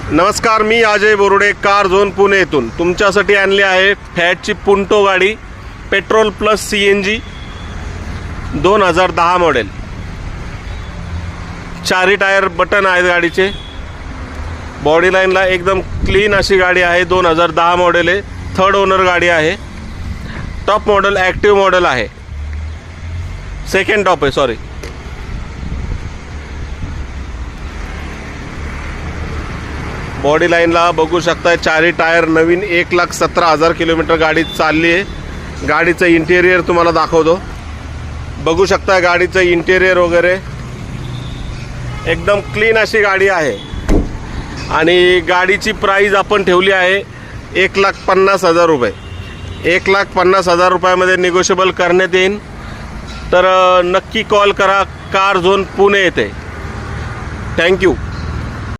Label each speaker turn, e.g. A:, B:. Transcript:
A: नमस्कार, मी Ajay Borude, car zone Pune येथून तुमच्यासाठी आणली आहे फॅटची पुंटो गाडी, पेट्रोल प्लस CNG 2010 मॉडेल। चारी टायर बटन आहेत गाडीचे। बॉडी लाईनला एकदम क्लीन अशी गाडी आहे। 2010 मॉडेल आहे, थर्ड ओनर गाडी आहे। टॉप मॉडेल, ॲक्टिव्ह मॉडेल आहे, सेकंड टॉप आहे, सॉरी। बॉडी लाईनला बघू शकता, चारी टायर नवीन, 1,17,000 किलोमीटर गाडी चालली आहे। गाडीचं इंटेरियर तुम्हाला दाखवतो, बघू शकता गाडीचं इंटेरियर वगैरे एकदम क्लीन अशी गाडी आहे। आणि गाडीची प्राइस आपण ठेवली आहे 1,50,000 रुपये। 1,50,000 रुपयामध्ये निगोशिएबल करण्यात येईल, तर नक्की कॉल करा। कार झोन पुणे येथे। थँक्यू।